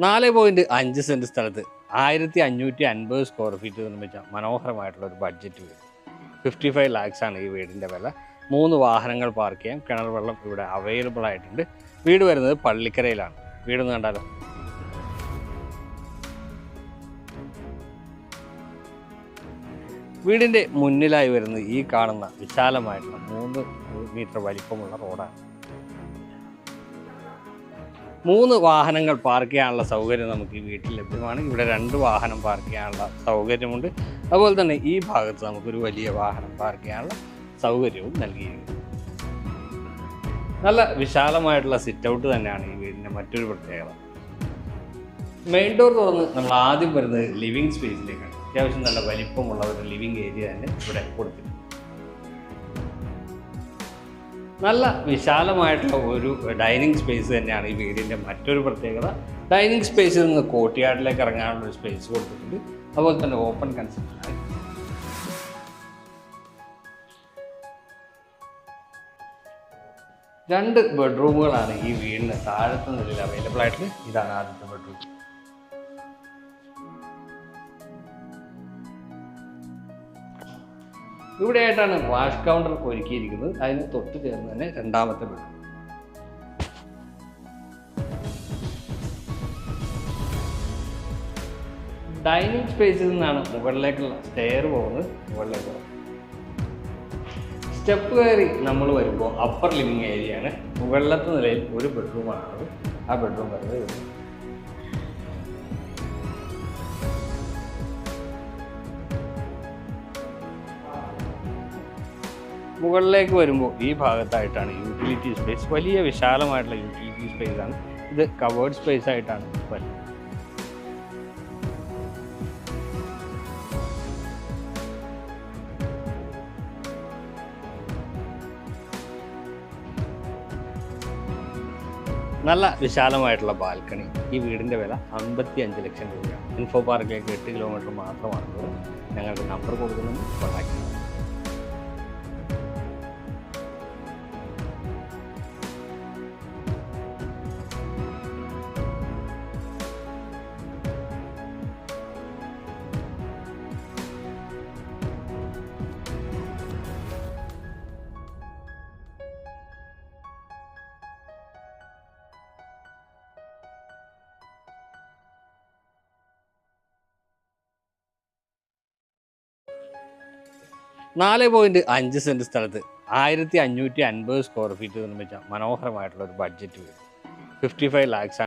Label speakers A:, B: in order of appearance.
A: 4.5 saint സ്ഥലത്ത് 1550 square feet നിർമ്മിച്ച മനോഹരമായിട്ടുള്ള ഒരു ബഡ്ജറ്റ് വീട്. 55 lakhs ആണ് ഈ വീടിൻ്റെ വില. 3 വാഹനങ്ങൾ പാർക്ക് ചെയ്യാം. കിണർ വെള്ളം ഇവിടെ അവൈലബിൾ ആയിട്ടുണ്ട്. വീട് വരുന്നത് പള്ളിക്കരയിലാണ്. വീടൊന്ന് കണ്ടാലോ. വീടിൻ്റെ മുന്നിലായി വരുന്നത് ഈ കാണുന്ന വിശാലമായിട്ടുള്ള 3 മീറ്റർ വലിപ്പമുള്ള റോഡാണ്. 3 വാഹനങ്ങൾ പാർക്ക് ചെയ്യാനുള്ള സൗകര്യം നമുക്ക് ഈ വീട്ടിൽ ലഭ്യമാണ്. ഇവിടെ 2 വാഹനം പാർക്ക് ചെയ്യാനുള്ള സൗകര്യമുണ്ട്. അതുപോലെ തന്നെ ഈ ഭാഗത്ത് നമുക്കൊരു വലിയ വാഹനം പാർക്ക് ചെയ്യാനുള്ള സൗകര്യവും നൽകിയിരിക്കുന്നു. നല്ല വിശാലമായിട്ടുള്ള സിറ്റ് ഔട്ട് തന്നെയാണ് ഈ വീടിൻ്റെ മറ്റൊരു പ്രത്യേകത. മെയിൻ ഡോർ തുറന്ന് നമ്മൾ ആദ്യം വരുന്നത് ലിവിങ് സ്പേസിലേക്കാണ്. അത്യാവശ്യം നല്ല വലിപ്പമുള്ള ഒരു ലിവിങ് ഏരിയ തന്നെ ഇവിടെ കൊടുത്തിട്ടുണ്ട്. നല്ല വിശാലമായിട്ടുള്ള ഒരു ഡൈനിങ് സ്പേസ് തന്നെയാണ് ഈ വീടിൻ്റെ മറ്റൊരു പ്രത്യേകത. ഡൈനിങ് സ്പേസിൽ നിന്ന് കോർട്ട്യാർഡിലേക്ക് ഇറങ്ങാനുള്ള ഒരു സ്പേസ് കൊടുത്തിട്ടുണ്ട്. അതുപോലെ തന്നെ ഓപ്പൺ കൺസെപ്റ്റിലായി 2 ബെഡ്റൂമുകളാണ് ഈ വീടിന് താഴത്തെ നിലയിൽ അവൈലബിൾ ആയിട്ടുള്ളത്. ഇതാണ് ആദ്യത്തെ ബെഡ്റൂം. ഇവിടെയായിട്ടാണ് വാഷ് കൗണ്ടർ ഒരുക്കിയിരിക്കുന്നത്. അതിന് തൊട്ട് ചേർന്ന് തന്നെ രണ്ടാമത്തെ ബെഡ്റൂം. ഡൈനിങ് സ്പേസിൽ നിന്നാണ് മുകളിലേക്കുള്ള സ്റ്റെയർ പോകുന്നത്. മുകളിലേക്ക് സ്റ്റെപ്പ് കയറി നമ്മൾ വരുമ്പോൾ അപ്പർ ലിവിങ് ഏരിയയാണ്. മുകളിലത്തെ നിലയിൽ ഒരു ബെഡ്റൂമാണുള്ളത്. ആ ബെഡ്റൂം വരുന്നത് മുകളിലേക്ക് വരുമ്പോൾ ഈ ഭാഗത്തായിട്ടാണ് യൂട്ടിലിറ്റി സ്പേസ്. വലിയ വിശാലമായിട്ടുള്ള യൂട്ടിലിറ്റി സ്പേസ് ആണ് ഇത്. കവേർഡ് സ്പേസ് ആയിട്ടാണ് വരുന്നത്. നല്ല വിശാലമായിട്ടുള്ള ബാൽക്കണി. ഈ വീടിൻ്റെ വില 55 ലക്ഷം രൂപയാണ്. ഇൻഫോ പാർക്കിലേക്ക് 8 കിലോമീറ്റർ മാത്രമാണ്. ഞങ്ങളുടെ നമ്പർ കൊടുക്കുന്നത് കോൺടാക്ട് ചെയ്യാം. .5 സെന്റ് സ്ഥലത്ത് 1550 സ്ക്വയർ ഫീറ്റ് നിർമ്മിച്ച മനോഹരമായിട്ടുള്ള ഒരു ബഡ്ജറ്റ് വീട്. 55 lakhs